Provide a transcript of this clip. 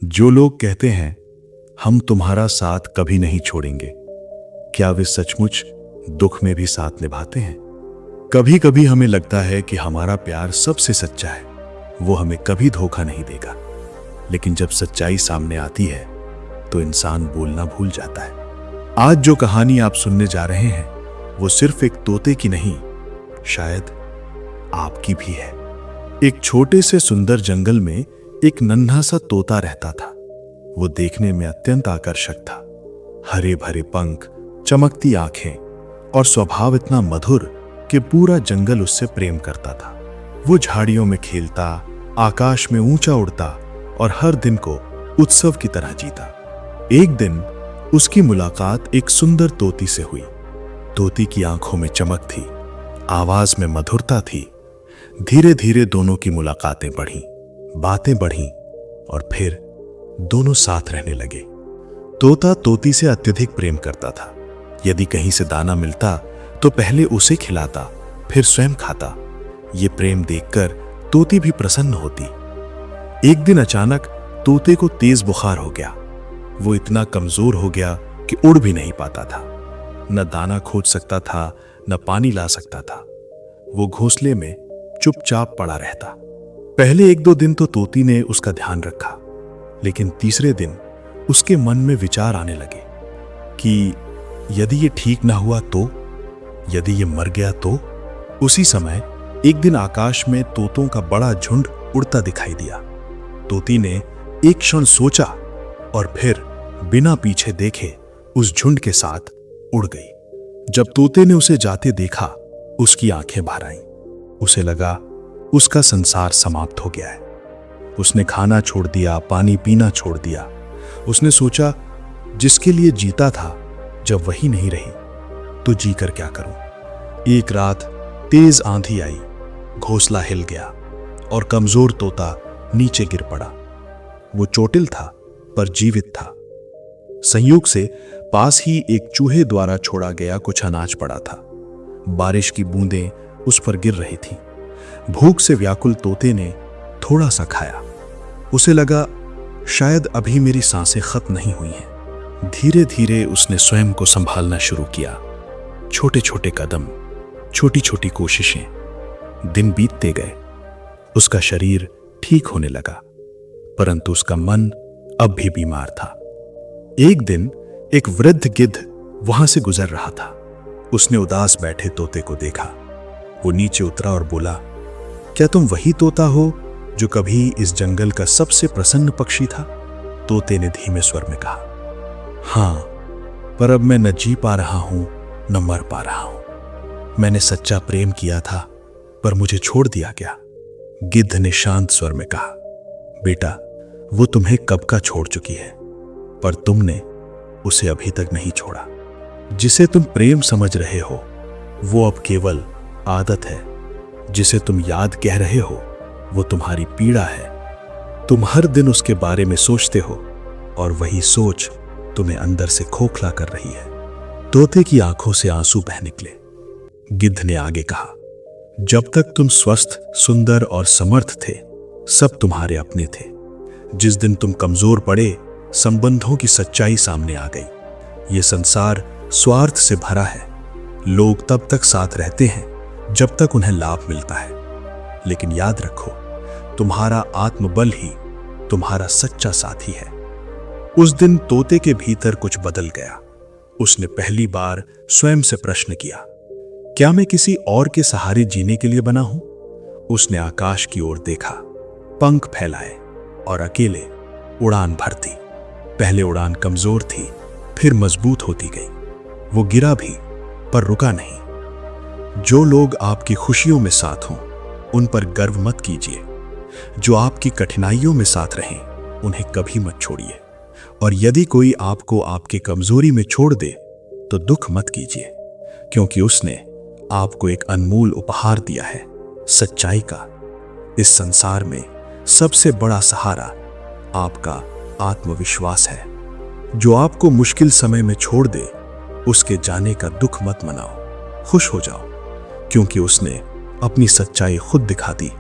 जो लोग कहते हैं हम तुम्हारा साथ कभी नहीं छोड़ेंगे, क्या वे सचमुच दुख में भी साथ निभाते हैं? कभी कभी हमें लगता है कि हमारा प्यार सबसे सच्चा है, वो हमें कभी धोखा नहीं देगा। लेकिन जब सच्चाई सामने आती है तो इंसान बोलना भूल जाता है। आज जो कहानी आप सुनने जा रहे हैं वो सिर्फ एक तोते की नहीं, शायद आपकी भी है। एक छोटे से सुंदर जंगल में एक नन्हा सा तोता रहता था। वो देखने में अत्यंत आकर्षक था। हरे भरे पंख, चमकती आंखें और स्वभाव इतना मधुर कि पूरा जंगल उससे प्रेम करता था। वो झाड़ियों में खेलता, आकाश में ऊंचा उड़ता और हर दिन को उत्सव की तरह जीता। एक दिन उसकी मुलाकात एक सुंदर तोती से हुई। तोती की आंखों में चमक थी, आवाज में मधुरता थी। धीरे धीरे दोनों की मुलाकातें बढ़ी, बातें बढ़ीं और फिर दोनों साथ रहने लगे। तोता तोती से अत्यधिक प्रेम करता था। यदि कहीं से दाना मिलता तो पहले उसे खिलाता, फिर स्वयं खाता। ये प्रेम देखकर तोती भी प्रसन्न होती। एक दिन अचानक तोते को तेज बुखार हो गया। वो इतना कमजोर हो गया कि उड़ भी नहीं पाता था। न दाना खोज सकता था, न पानी ला सकता था। वो घोंसले में चुपचाप पड़ा रहता। पहले एक दो दिन तो तोती ने उसका ध्यान रखा, लेकिन तीसरे दिन उसके मन में विचार आने लगे कि यदि ये ठीक ना हुआ तो, यदि ये मर गया तो। उसी समय एक दिन आकाश में तोतों का बड़ा झुंड उड़ता दिखाई दिया। तोती ने एक क्षण सोचा और फिर बिना पीछे देखे उस झुंड के साथ उड़ गई। जब तोते ने उसे जाते देखा, उसकी आंखें भर आईं। उसे लगा उसका संसार समाप्त हो गया है। उसने खाना छोड़ दिया, पानी पीना छोड़ दिया। उसने सोचा, जिसके लिए जीता था जब वही नहीं रही तो जी कर क्या करूं। एक रात तेज आंधी आई, घोंसला हिल गया और कमजोर तोता नीचे गिर पड़ा। वो चोटिल था पर जीवित था। संयोग से पास ही एक चूहे द्वारा छोड़ा गया कुछ अनाज पड़ा था। बारिश की बूंदें उस पर गिर रही थीं। भूख से व्याकुल तोते ने थोड़ा सा खाया। उसे लगा शायद अभी मेरी सांसें खत्म नहीं हुई हैं। धीरे धीरे उसने स्वयं को संभालना शुरू किया। छोटे छोटे कदम, छोटी छोटी कोशिशें। दिन बीतते गए। उसका शरीर ठीक होने लगा, परंतु उसका मन अब भी बीमार था। एक दिन एक वृद्ध गिद्ध वहां से गुजर रहा था। उसने उदास बैठे तोते को देखा। वो नीचे उतरा और बोला, क्या तुम वही तोता हो जो कभी इस जंगल का सबसे प्रसन्न पक्षी था? तोते ने धीमे स्वर में कहा, हां, पर अब मैं न जी पा रहा हूं न मर पा रहा हूं। मैंने सच्चा प्रेम किया था पर मुझे छोड़ दिया गया। गिद्ध ने शांत स्वर में कहा, बेटा, वो तुम्हें कब का छोड़ चुकी है, पर तुमने उसे अभी तक नहीं छोड़ा। जिसे तुम प्रेम समझ रहे हो वो अब केवल आदत है। जिसे तुम याद कह रहे हो वो तुम्हारी पीड़ा है। तुम हर दिन उसके बारे में सोचते हो और वही सोच तुम्हें अंदर से खोखला कर रही है। तोते की आंखों से आंसू बह निकले। गिद्ध ने आगे कहा, जब तक तुम स्वस्थ, सुंदर और समर्थ थे, सब तुम्हारे अपने थे। जिस दिन तुम कमजोर पड़े, संबंधों की सच्चाई सामने आ गई। ये संसार स्वार्थ से भरा है। लोग तब तक साथ रहते हैं जब तक उन्हें लाभ मिलता है। लेकिन याद रखो, तुम्हारा आत्मबल ही तुम्हारा सच्चा साथी है। उस दिन तोते के भीतर कुछ बदल गया। उसने पहली बार स्वयं से प्रश्न किया, क्या मैं किसी और के सहारे जीने के लिए बना हूं? उसने आकाश की ओर देखा, पंख फैलाए और अकेले उड़ान भरती। पहले उड़ान कमजोर थी, फिर मजबूत होती गई। वो गिरा भी पर रुका नहीं। जो लोग आपकी खुशियों में साथ हों, उन पर गर्व मत कीजिए। जो आपकी कठिनाइयों में साथ रहें, उन्हें कभी मत छोड़िए। और यदि कोई आपको आपकी कमजोरी में छोड़ दे तो दुख मत कीजिए, क्योंकि उसने आपको एक अनमोल उपहार दिया है, सच्चाई का। इस संसार में सबसे बड़ा सहारा आपका आत्मविश्वास है। जो आपको मुश्किल समय में छोड़ दे, उसके जाने का दुख मत मनाओ, खुश हो जाओ, क्योंकि उसने अपनी सच्चाई खुद दिखा दी।